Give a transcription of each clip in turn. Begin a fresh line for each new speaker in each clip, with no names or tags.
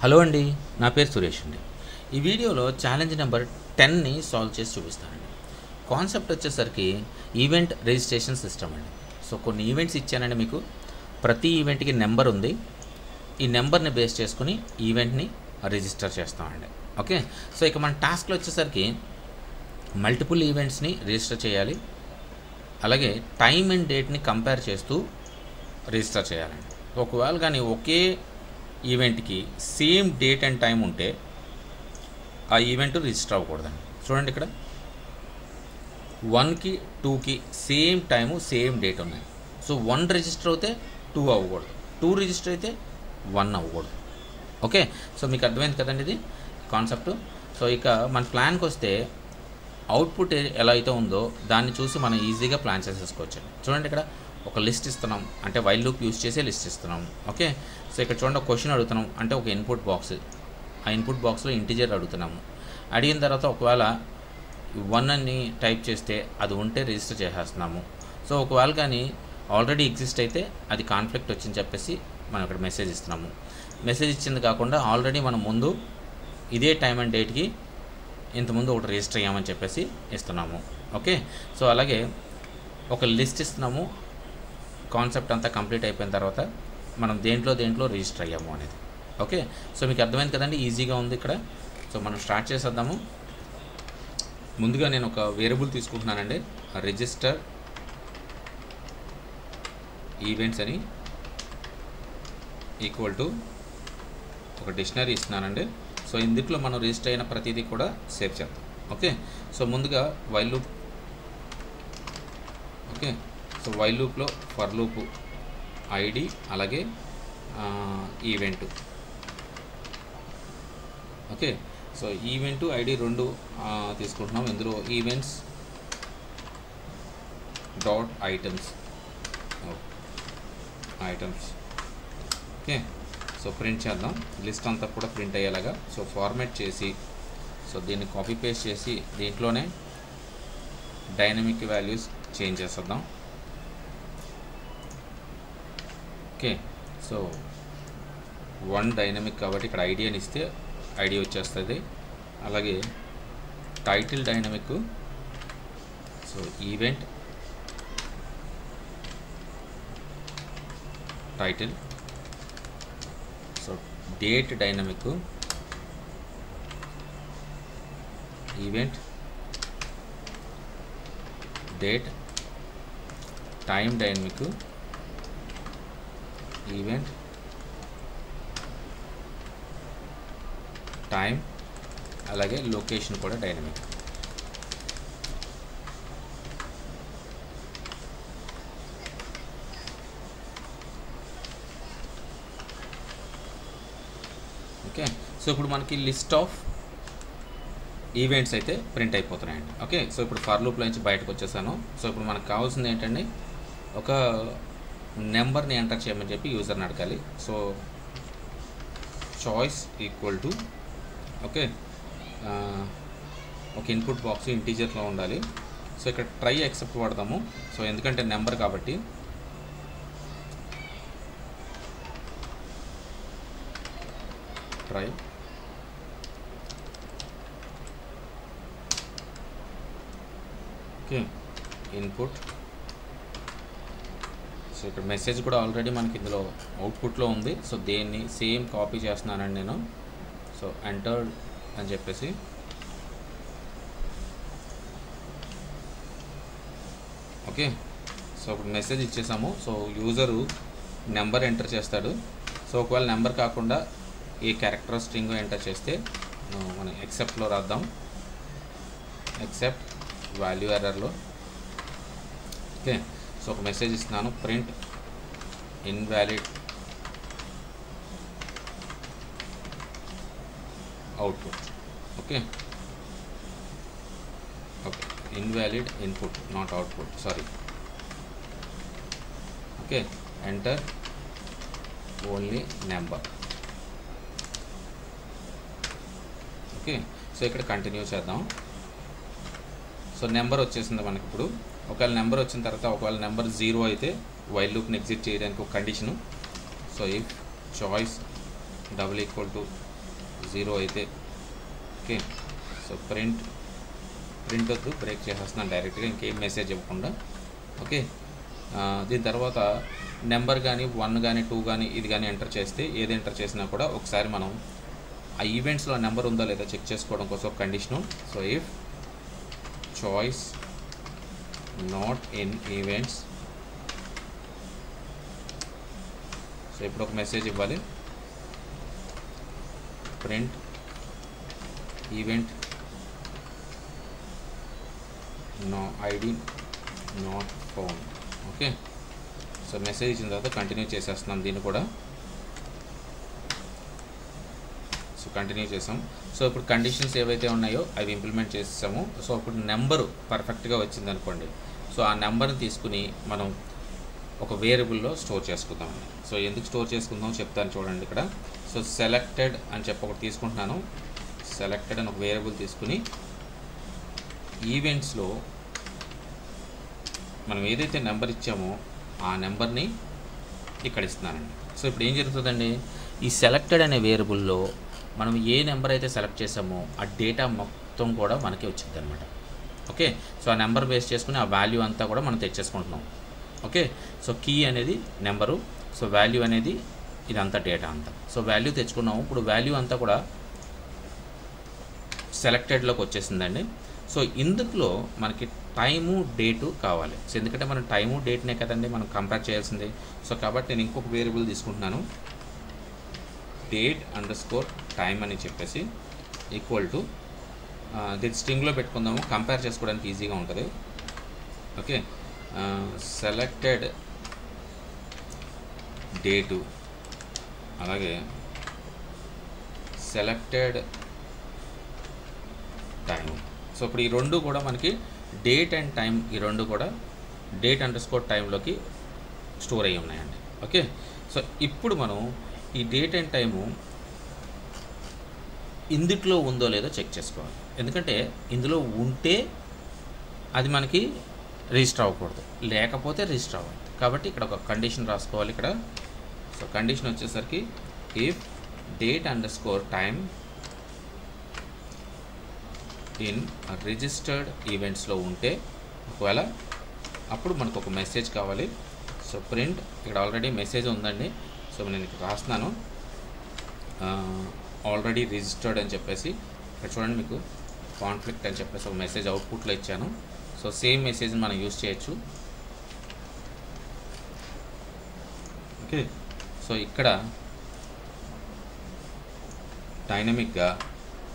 Hello అండి, నా పేరు సురేష్ అండి. ఈ వీడియోలో ఛాలెంజ్ నెంబర్ 10ని సాల్వ్ చేసి చూపిస్తానండి. కాన్సెప్ట్ వచ్చేసరికి ఈవెంట్ రిజిస్ట్రేషన్ సిస్టమ్ అండి. సో కొన్ని ఈవెంట్స్ ఇచ్చానండి మీకు. ప్రతి ఈవెంట్కి నెంబర్ ఉంది. ఈ నెంబర్ని బేస్ చేసుకుని ఈవెంట్ని రిజిస్టర్ చేస్తామండి. ఓకే, సో ఇక మన టాస్క్లో వచ్చేసరికి మల్టిపుల్ ఈవెంట్స్ని రిజిస్టర్ చేయాలి. అలాగే టైం అండ్ డేట్ని కంపేర్ చేస్తూ రిజిస్టర్ చేయాలండి. ఒకవేళ కానీ ఒకే ఈవెంట్కి సేమ్ డేట్ అండ్ టైం ఉంటే ఆ ఈవెంట్ రిజిస్టర్ అవ్వకూడదండి. చూడండి, ఇక్కడ 1కి 2కి సేమ్ టైము సేమ్ డేట్ ఉన్నాయి. సో 1 రిజిస్టర్ అయితే 2 అవ్వకూడదు, 2 రిజిస్టర్ అయితే 1 అవ్వకూడదు. ఓకే, సో మీకు అర్థమైంది కదండి ఇది కాన్సెప్ట్. సో ఇక మన ప్లాన్కి వస్తే అవుట్పుట్ ఎలా అయితే ఉందో దాన్ని చూసి మనం ఈజీగా ప్లాన్ చేసేసుకోవచ్చు. చూడండి, ఇక్కడ ఒక లిస్ట్ ఇస్తున్నాం, అంటే వైల్ లూప్ యూస్ చేసే లిస్ట్ ఇస్తున్నాం. ఓకే, సో ఇక్కడ చూడండి, ఒక క్వశ్చన్ అడుగుతున్నాం, అంటే ఒక ఇన్పుట్ బాక్స్. ఆ ఇన్పుట్ బాక్స్లో ఇంటిజర్ అడుగుతున్నాము. అడిగిన తర్వాత ఒకవేళ 1 అని టైప్ చేస్తే అది ఉంటే రిజిస్టర్ చేసేస్తున్నాము. సో ఒకవేళ కానీ ఆల్రెడీ ఎగ్జిస్ట్ అయితే అది కాన్ఫ్లిక్ట్ వచ్చిందని చెప్పేసి మనం ఇక్కడ మెసేజ్ ఇస్తున్నాము. మెసేజ్ ఇచ్చింది కాకుండా ఆల్రెడీ మనం ముందు ఇదే టైం అండ్ డేట్కి ఇంతకుముందు ఒకటి రిజిస్టర్ అయ్యామని చెప్పేసి ఇస్తున్నాము. ఓకే, సో అలాగే ఒక లిస్ట్ ఇస్తున్నాము. కాన్సెప్ట్ అంతా కంప్లీట్ అయిపోయిన తర్వాత మనం దేంట్లో రిజిస్టర్ అయ్యాము అనేది. ఓకే, సో మీకు అర్థమైంది కదండి, ఈజీగా ఉంది ఇక్కడ. సో మనం స్టార్ట్ చేసేద్దాము. ముందుగా నేను ఒక వేరియబుల్ తీసుకుంటున్నానండి, రిజిస్టర్ ఈవెంట్స్ అని ఈక్వల్ టు ఒక డిక్షనరీ ఇస్తున్నానండి. సో ఇందులో మనం రిజిస్టర్ అయిన ప్రతిదీ కూడా సేవ్ చేద్దాం. ఓకే, సో ముందుగా while loop. Okay, so while లూప్లో ఫర్ లూప్ ఐడి అలాగే event. Okay, so event ID రెండు తీసుకుంటున్నాం. ఇందులో events dot items. Okay, so print చేద్దాం. లిస్ట్ అంతా కూడా ప్రింట్ అయ్యేలాగా. సో ఫార్మాట్ చేసి, సో దీన్ని కాపీ పేస్ట్ చేసి దీంట్లోనే డైనమిక్ వాల్యూస్ చేంజ్ చేసేద్దాం. ఓకే, సో 1 డైనమిక్ కాబట్టి ఇక్కడ ఐడి అని ఇస్తే ఐడి వచ్చేస్తుంది. అలాగే title dynamic, so event title. So date dynamic, event date. Time dynamic, event time. అలాగే లొకేషన్ కూడా డైనమిక్. ఓకే, సో ఇప్పుడు మనకి లిస్ట్ ఆఫ్ ఈవెంట్స్ అయితే ప్రింట్ అయిపోతున్నాయండి. ఓకే, సో ఇప్పుడు ఫర్ లూప్లో నుంచి బయటకు వచ్చేసాను. సో ఇప్పుడు మనకు కావాల్సింది ఏంటండి, ఒక నెంబర్ని ఎంటర్ చేయమని చెప్పి యూజర్ని అడగాలి. So choice equal to, okay, ఒక ఇన్పుట్ బాక్స్ ఇంటీజర్లో ఉండాలి. సో ఇక్కడ ట్రై యాక్సెప్ట్ వాడదాము. సో ఎందుకంటే నెంబర్ కాబట్టి. ట్రై. Okay, input. సో ఇక్కడ మెసేజ్ కూడా ఆల్రెడీ మనకి ఇందులో అవుట్పుట్లో ఉంది. సో దేన్ని సేమ్ కాపీ చేస్తున్నానండి నేను. సో ఎంటర్ అని చెప్పేసి ఓకే, సో ఇప్పుడు మెసేజ్ ఇచ్చేసాము. సో యూజరు నెంబర్ ఎంటర్ చేస్తాడు. సో ఒకవేళ నెంబర్ కాకుండా ఏ క్యారెక్టర్ స్ట్రింగ్ ఎంటర్ చేస్తే మనం ఎక్సెప్ట్లో రాద్దాం. ఎక్సెప్ట్ వాల్యూ ఎర్రర్లో. ఓకే, సో ఒక మెసేజ్ ఇస్తున్నాను, print invalid output. Okay, okay, invalid input not output, sorry. Okay, enter only number. Okay, so ఇక్కడ కంటిన్యూ చేద్దాం. సో నెంబర్ వచ్చేసింది మనకి ఇప్పుడు. ఒకవేళ నెంబర్ వచ్చిన తర్వాత ఒకవేళ నెంబర్ 0 అయితే వైల్ లూప్ని ఎగ్జిట్ చేయడానికి ఒక condition. So if choice double equal to 0 అయితే ఓకే. సో ప్రింట్ వద్దు, బ్రేక్ చేసేస్తున్నాను డైరెక్ట్గా, ఇంకేం మెసేజ్ ఇవ్వకుండా. ఓకే, దీని తర్వాత నెంబర్ కానీ 1 కానీ 2 కానీ ఇది కానీ ఎంటర్ చేస్తే, ఏది ఎంటర్ చేసినా కూడా ఒకసారి మనం ఆ ఈవెంట్స్లో నెంబర్ ఉందో లేదో చెక్ చేసుకోవడం కోసం ఒక condition. So if choice not in events, so ఇప్పుడు ఒక మెసేజ్ ఇవ్వాలి, print event no ID not found. Okay, so message ఇచ్చిన తర్వాత కంటిన్యూ చేసేస్తున్నాం దీన్ని కూడా. సో కంటిన్యూ చేసాం. సో ఇప్పుడు కండిషన్స్ ఏవైతే ఉన్నాయో అవి ఇంప్లిమెంట్ చేసాము. సో ఇప్పుడు నెంబరు పర్ఫెక్ట్గా వచ్చింది అనుకోండి. సో ఆ నెంబర్ని తీసుకుని మనం ఒక వేరియబుల్లో స్టోర్ చేసుకుందాం. సో ఎందుకు స్టోర్ చేసుకుందాం చెప్తాను చూడండి ఇక్కడ. సో సెలెక్టెడ్ అని చెప్పి ఒకటి తీసుకుంటున్నాను. సెలెక్టెడ్ అని ఒక వేరియబుల్ తీసుకుని ఈవెంట్స్లో మనం ఏదైతే నెంబర్ ఇచ్చామో ఆ నెంబర్ని ఇక్కడ ఇస్తున్నానండి. సో ఇప్పుడు ఏం జరుగుతుందండి, ఈ సెలెక్టెడ్ అనే వేరియబుల్లో మనం ఏ నెంబర్ అయితే సెలెక్ట్ చేసామో ఆ డేటా మొత్తం కూడా మనకి వచ్చింది అనమాట. ఓకే, సో ఆ నెంబర్ బేస్ చేసుకుని ఆ వాల్యూ అంతా కూడా మనం తెచ్చేసుకుంటున్నాం. ఓకే, సో కీ అనేది నెంబరు, సో వాల్యూ అనేది ఇదంతా డేటా అంతా. సో వాల్యూ తెచ్చుకున్నాము. ఇప్పుడు వాల్యూ అంతా కూడా సెలెక్టెడ్లోకి వచ్చేసిందండి. సో ఇందులో మనకి టైము డేటు కావాలి. సో ఎందుకంటే మనం టైము డేట్నే కదండి మనం కంపేర్ చేయాల్సింది. సో కాబట్టి నేను ఇంకొక వేరియబుల్ తీసుకుంటున్నాను, date_time అని చెప్పేసి ఈక్వల్ టు దీన్ని స్ట్రింగ్లో పెట్టుకుందాము, కంపేర్ చేసుకోవడానికి ఈజీగా ఉంటుంది. ఓకే, సెలెక్టెడ్ డేటు అలాగే సెలెక్టెడ్ టైం. సో ఇప్పుడు ఈ రెండు కూడా మనకి డేట్ అండ్ టైం, ఈ రెండు కూడా date_timeలోకి స్టోర్ అయ్యి ఉన్నాయండి. ఓకే, సో ఇప్పుడు మనం ఈ డేట్ అండ్ టైము ఇందులో ఉందో లేదో చెక్ చేసుకోవాలి. ఎందుకంటే ఇందులో ఉంటే అది మనకి రిజిస్టర్ అవ్వకూడదు, లేకపోతే రిజిస్టర్ అవ్వాలి. కాబట్టి ఇక్కడ ఒక కండిషన్ రాసుకోవాలి ఇక్కడ. సో కండిషన్ వచ్చేసరికి ఇఫ్ date_time ఇన్ రిజిస్టర్డ్ ఈవెంట్స్లో ఉంటే, ఒకవేళ అప్పుడు మనకు ఒక మెసేజ్ కావాలి. సో ప్రింట్, ఇక్కడ ఆల్రెడీ మెసేజ్ ఉందండి. సో నేను ఇక్కడ రాస్తున్నాను ఆల్రెడీ రిజిస్టర్డ్ అని చెప్పేసి. ఇక్కడ చూడండి మీకు కాన్ఫ్లిక్ట్ అని చెప్పేసి ఒక మెసేజ్ అవుట్పుట్లో ఇచ్చాను. సో సేమ్ మెసేజ్ని మనం యూజ్ చేయొచ్చు. ఓకే, సో ఇక్కడ డైనమిక్గా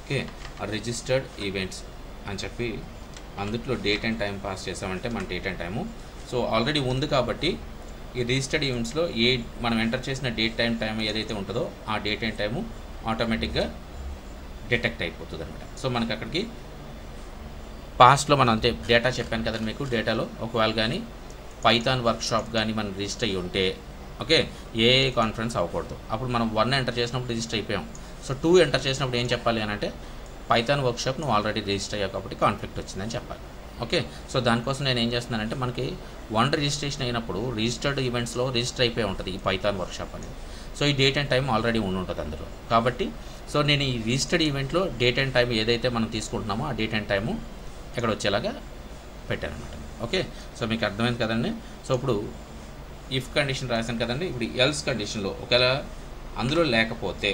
ఓకే రిజిస్టర్డ్ ఈవెంట్స్ అని చెప్పి అందులో డేట్ అండ్ టైం పాస్ చేసామంటే మన date and time so already ఉంది. కాబట్టి ఈ రిజిస్టర్డ్ ఈవెంట్స్లో మనం ఎంటర్ చేసిన డేట్ టైం ఏదైతే ఉంటుందో ఆ డేట్ అండ్ టైము ఆటోమేటిక్గా డిటెక్ట్ అయిపోతుంది అనమాట. సో మనకి అక్కడికి పాస్ట్లో మనం అంతే డేటా చెప్పాను కదండి మీకు. డేటాలో ఒకవేళ కానీ పైథాన్ వర్క్షాప్ కానీ మనం రిజిస్టర్ అయ్యి ఉంటే ఓకే ఏ కాన్ఫరెన్స్ అవ్వకూడదు. అప్పుడు మనం 1 ఎంటర్ చేసినప్పుడు రిజిస్టర్ అయిపోయాం. సో 2 ఎంటర్ చేసినప్పుడు ఏం చెప్పాలి అని అంటే పైథాన్ వర్క్షాప్ నువ్వు ఆల్రెడీ రిజిస్టర్ అయ్యావు కాబట్టి కాన్ఫ్లిక్ట్ వచ్చిందని చెప్పాలి. ఓకే, సో దానికోసం నేను ఏం చేస్తున్నానంటే మనకి 1 రిజిస్ట్రేషన్ అయినప్పుడు రిజిస్టర్డ్ ఈవెంట్స్లో రిజిస్టర్ అయిపోయి ఉంటుంది ఈ పైథాన్ వర్క్షాప్ అనేది. సో ఈ డేట్ అండ్ టైం ఆల్రెడీ ఉంటుంది అందులో. కాబట్టి సో నేను ఈ రిజిస్టర్డ్ ఈవెంట్లో డేట్ అండ్ టైం ఏదైతే మనం తీసుకుంటున్నామో ఆ డేట్ అండ్ టైము ఇక్కడ వచ్చేలాగా పెట్టాను అనమాట. ఓకే, సో మీకు అర్థమైంది కదండి. సో ఇప్పుడు ఇఫ్ కండిషన్ రాశాను కదండి. ఇప్పుడు ఎల్స్ కండిషన్లో ఒకవేళ అందులో లేకపోతే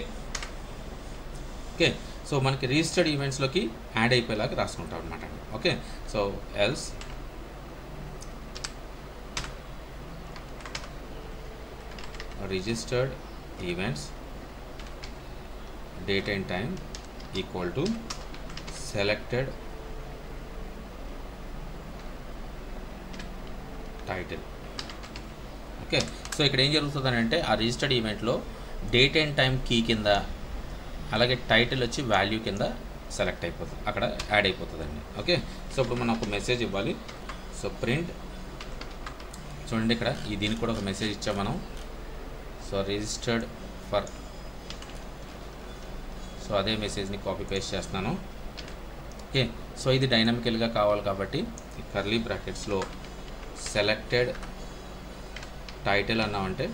ఓకే సో మనకి రిజిస్టర్డ్ ఈవెంట్స్లోకి యాడ్ అయిపోయేలాగా రాసుకుంటాం అనమాట. Okay, so else registered events date and time equal to selected title. Okay, so ఇక్కడ ఏం జరుగుతుందని అంటే ఆ రిజిస్టర్డ్ ఈవెంట్లో డేట్ అండ్ టైం కీ కింద అలాగే టైటిల్ వచ్చి వాల్యూ కింద సెలెక్ట్ అయిపోతుంది, అక్కడ యాడ్ అయిపోతుందండి. ఓకే, సో ఇప్పుడు మనం ఒక మెసేజ్ ఇవ్వాలి. సో ప్రింట్ చూడండి ఇక్కడ దీనికి కూడా ఒక మెసేజ్ ఇచ్చాం మనం. సో రిజిస్టర్డ్ ఫర్, సో అదే మెసేజ్ని కాపీ పేస్ట్ చేస్తున్నాను. ఓకే, సో ఇది డైనమికల్గా కావాలి కాబట్టి కర్లీ బ్రాకెట్స్లో సెలెక్టెడ్ టైటిల్ అన్నామంటే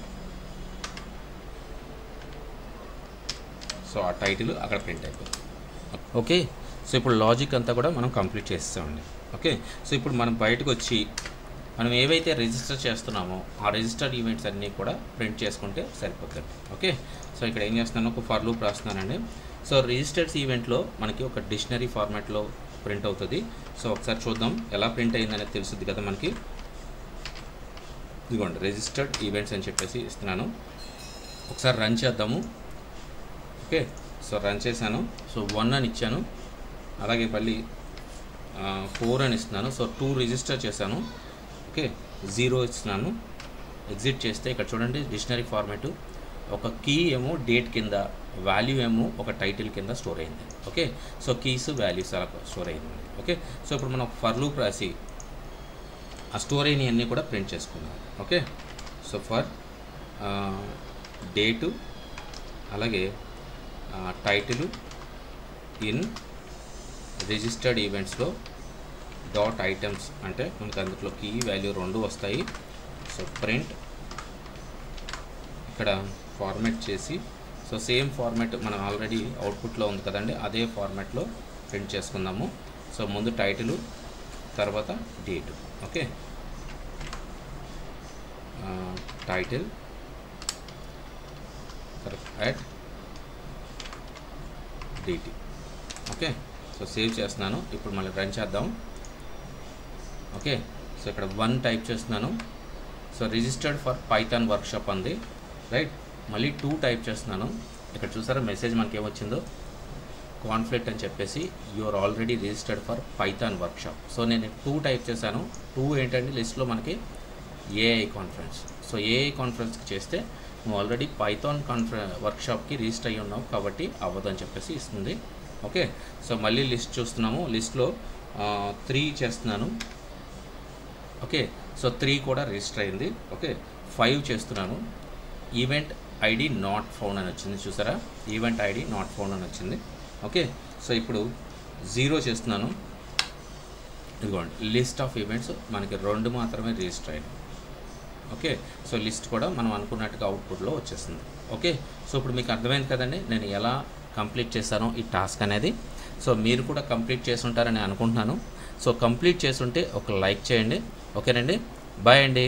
సో ఆ టైటిల్ అక్కడ ప్రింట్ అయిపోతుంది. ఓకే, సో ఇప్పుడు లాజిక్ అంతా కూడా మనం కంప్లీట్ చేస్తామండి. ఓకే, సో ఇప్పుడు మనం బయటకు వచ్చి మనం ఏవైతే రిజిస్టర్ చేస్తున్నామో ఆ రిజిస్టర్డ్ ఈవెంట్స్ అన్నీ కూడా ప్రింట్ చేసుకుంటే సరిపోతుంది. ఓకే, సో ఇక్కడ ఏం చేస్తున్నాను, ఒక ఫర్ లూప్ రాస్తున్నానండి. సో రిజిస్టర్డ్ ఈవెంట్లో మనకి ఒక డిక్షనరీ ఫార్మాట్లో ప్రింట్ అవుతుంది. సో ఒకసారి చూద్దాం ఎలా ప్రింట్ అయిందనేది తెలుస్తుంది కదా మనకి. ఇదిగోండి రిజిస్టర్డ్ ఈవెంట్స్ అని చెప్పేసి ఇస్తున్నాను. ఒకసారి రన్ చేద్దాము. ఓకే, సో రన్ చేశాను. సో 1 అని ఇచ్చాను, అలాగే మళ్ళీ 4 అని ఇస్తున్నాను. సో 2 రిజిస్టర్ చేశాను. ఓకే, 0 ఇస్తున్నాను. ఎగ్జిట్ చేస్తే ఇక్కడ చూడండి డిక్షనరీ ఫార్మాట్, ఒక కీ ఏమో డేట్ కింద, వాల్యూ ఏమో ఒక టైటిల్ కింద స్టోర్ అయింది. ఓకే, సో కీస్ వాల్యూస్ అలా స్టోర్ అయింది. ఓకే, సో ఇప్పుడు మనం ఫర్ లూప్ రాసి ఆ స్టోర్ అయినవన్నీ కూడా ప్రింట్ చేసుకున్నాం. ఓకే, సో ఫర్ డేటు అలాగే టైటిల్ ఇన్ రిజిస్టర్డ్ ఈవెంట్స్లో డాట్ ఐటమ్స్ అంటే మనకు అందులో కీ వాల్యూ 2 వస్తాయి. సో ప్రింట్ ఇక్కడ ఫార్మాట్ చేసి, సో సేమ్ ఫార్మాట్ మనం ఆల్రెడీ అవుట్పుట్లో ఉంది కదండి, అదే ఫార్మాట్లో ప్రింట్ చేసుకుందాము. సో ముందు టైటిల్, తర్వాత date. Okay, title at date. Okay, so save చేస్తున్నాను. ఇప్పుడు మళ్ళీ రన్ చేద్దాం. ఓకే, సో ఇక్కడ 1 టైప్ చేస్తున్నాను. So registered for python workshop అంది, రైట్. మళ్ళీ 2 టైప్ చేస్తున్నాను. ఇక్కడ చూసారా మెసేజ్ మనకి ఏమొచ్చిందో, కాన్ఫ్లిక్ట్ అని చెప్పేసి you are already registered for python workshop. So నేను 2 టైప్ చేశాను. 2 ఏంటంటే లిస్ట్లో మనకి ఏఐ కాన్ఫరెన్స్. సో ఏఐ కాన్ఫరెన్స్కి చేస్తే నువ్వు ఆల్రెడీ పైథాన్ వర్క్షాప్కి రిజిస్టర్ అయ్యి ఉన్నావు కాబట్టి అవ్వదు అని చెప్పేసి ఇస్తుంది. ఓకే, సో మళ్ళీ లిస్ట్ చూస్తున్నాము. లిస్ట్లో 3 చేస్తున్నాను. ఓకే, సో 3 కూడా రిజిస్టర్ అయింది. ఓకే, 5 చేస్తున్నాను. ఈవెంట్ ఐడి నాట్ ఫౌండ్ అని వచ్చింది, చూసారా, ఈవెంట్ ఐడి నాట్ ఫౌండ్ అని వచ్చింది. ఓకే, సో ఇప్పుడు 0 చేస్తున్నాను. ఇదిగోండి లిస్ట్ ఆఫ్ ఈవెంట్స్ మనకి 2 మాత్రమే రిజిస్టర్ అయ్యాయి. ఓకే, సో లిస్ట్ కూడా మనం అనుకున్నట్టుగా అవుట్పుట్లో వచ్చేస్తుంది. ఓకే, సో ఇప్పుడు మీకు అర్థమైంది కదండి నేను ఎలా కంప్లీట్ చేశానో ఈ టాస్క్ అనేది. సో మీరు కూడా కంప్లీట్ చేసి ఉంటారని అనుకుంటున్నాను. సో కంప్లీట్ చేస్తుంటే ఒక లైక్ చేయండి. ఓకేనండి, బాయ్ అండి.